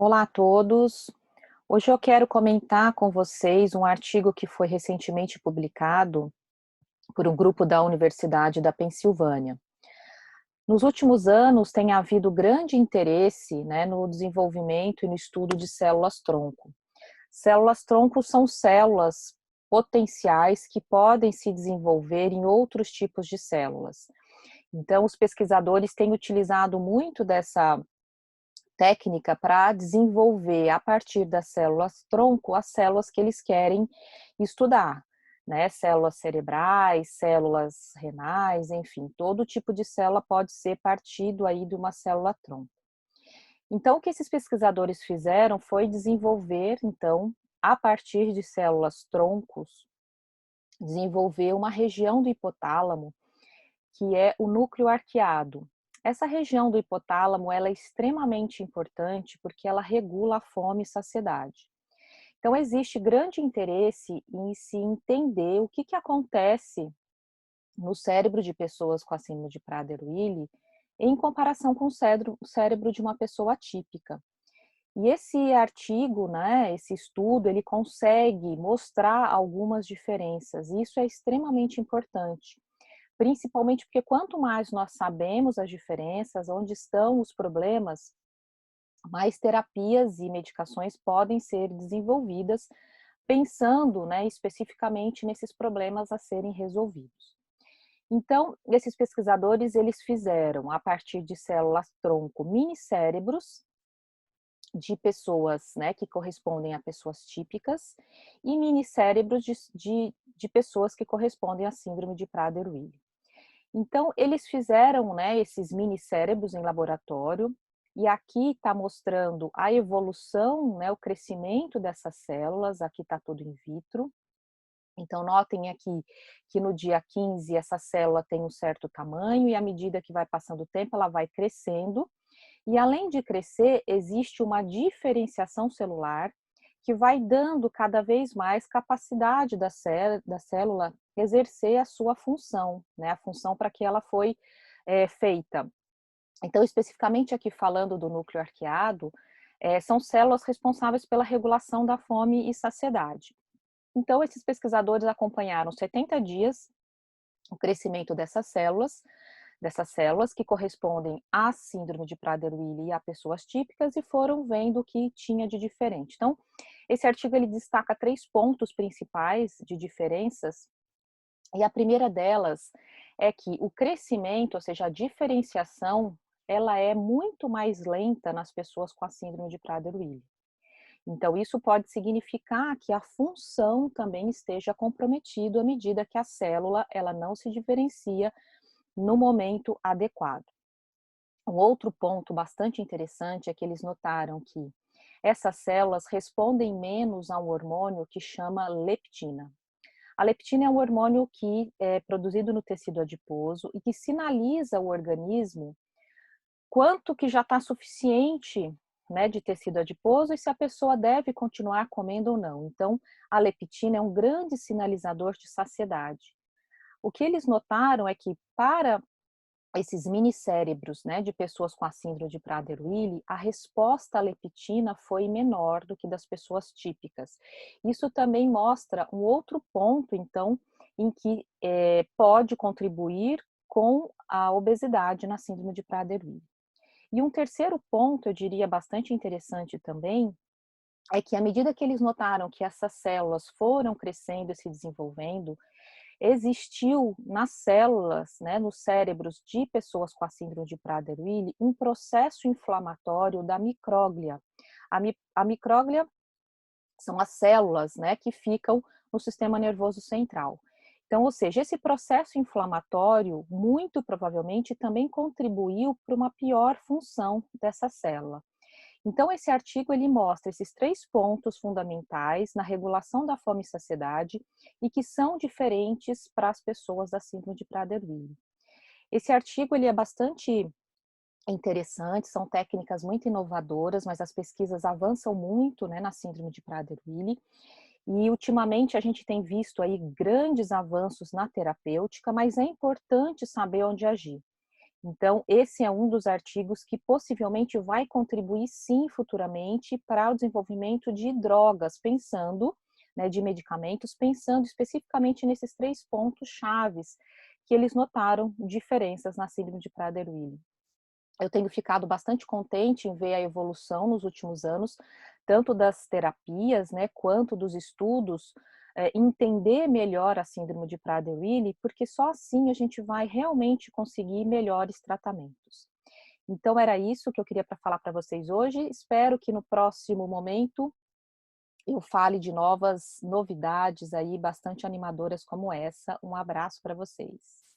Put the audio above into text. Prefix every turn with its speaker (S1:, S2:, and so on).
S1: Olá a todos. Hoje eu quero comentar com vocês um artigo que foi recentemente publicado por um grupo da Universidade da Pensilvânia. Nos últimos anos tem havido grande interesse, no desenvolvimento e no estudo de células-tronco. Células-tronco são células potenciais que podem se desenvolver em outros tipos de células. Então, os pesquisadores têm utilizado muito dessa técnica para desenvolver a partir das células tronco as células que eles querem estudar, né? Células cerebrais, células renais, enfim, todo tipo de célula pode ser partido aí de uma célula tronco. Então, o que esses pesquisadores fizeram foi desenvolver, então, a partir de células troncos, desenvolver uma região do hipotálamo que é o núcleo arqueado. Essa região do hipotálamo ela é extremamente importante porque ela regula a fome e saciedade. Então, existe grande interesse em se entender o que acontece no cérebro de pessoas com a síndrome de Prader-Willi em comparação com o cérebro de uma pessoa atípica. E esse artigo, esse estudo, ele consegue mostrar algumas diferenças. E isso é extremamente importante, principalmente porque quanto mais nós sabemos as diferenças, onde estão os problemas, mais terapias e medicações podem ser desenvolvidas, pensando, especificamente nesses problemas a serem resolvidos. Então, esses pesquisadores, eles fizeram, a partir de células-tronco, mini-cérebros de pessoas, que correspondem a pessoas típicas, e mini-cérebros de pessoas que correspondem à síndrome de Prader-Willi. Então, eles fizeram, esses mini cérebros em laboratório, e aqui está mostrando a evolução, o crescimento dessas células, aqui está tudo in vitro. Então, notem aqui que no dia 15 essa célula tem um certo tamanho, e à medida que vai passando o tempo, ela vai crescendo, e além de crescer, existe uma diferenciação celular que vai dando cada vez mais capacidade da célula exercer a sua função, a função para que ela foi feita. Então, especificamente aqui falando do núcleo arqueado, são células responsáveis pela regulação da fome e saciedade. Então, esses pesquisadores acompanharam 70 dias o crescimento dessas células que correspondem à síndrome de Prader-Willi e a pessoas típicas, e foram vendo o que tinha de diferente. Então, esse artigo ele destaca 3 pontos principais de diferenças, e a primeira delas é que o crescimento, ou seja, a diferenciação, ela é muito mais lenta nas pessoas com a síndrome de Prader-Willi. Então, isso pode significar que a função também esteja comprometida à medida que a célula ela não se diferencia no momento adequado. Um outro ponto bastante interessante é que eles notaram que essas células respondem menos a um hormônio que chama leptina. A leptina é um hormônio que é produzido no tecido adiposo e que sinaliza o organismo quanto que já está suficiente, de tecido adiposo, e se a pessoa deve continuar comendo ou não. Então, a leptina é um grande sinalizador de saciedade. O que eles notaram é que para esses mini cérebros, de pessoas com a síndrome de Prader-Willi, a resposta à leptina foi menor do que das pessoas típicas. Isso também mostra um outro ponto, então, em que pode contribuir com a obesidade na síndrome de Prader-Willi. E um terceiro ponto, eu diria bastante interessante também, é que à medida que eles notaram que essas células foram crescendo e se desenvolvendo, existiu nas células, nos cérebros de pessoas com a síndrome de Prader-Willi, um processo inflamatório da micróglia. A micróglia são as células, que ficam no sistema nervoso central. Então, ou seja, esse processo inflamatório, muito provavelmente, também contribuiu para uma pior função dessa célula. Então, esse artigo ele mostra esses 3 pontos fundamentais na regulação da fome e saciedade e que são diferentes para as pessoas da síndrome de Prader-Willi. Esse artigo ele é bastante interessante, são técnicas muito inovadoras, mas as pesquisas avançam muito, na síndrome de Prader-Willi. E ultimamente a gente tem visto aí grandes avanços na terapêutica, mas é importante saber onde agir. Então, esse é um dos artigos que possivelmente vai contribuir sim futuramente para o desenvolvimento de drogas, pensando, né, de medicamentos, pensando especificamente nesses 3 pontos chaves que eles notaram diferenças na síndrome de Prader-Willi. Eu tenho ficado bastante contente em ver a evolução nos últimos anos, tanto das terapias, né, quanto dos estudos, entender melhor a síndrome de Prader-Willi, porque só assim a gente vai realmente conseguir melhores tratamentos. Então era isso que eu queria para falar para vocês hoje, espero que no próximo momento eu fale de novas novidades aí bastante animadoras como essa. Um abraço para vocês.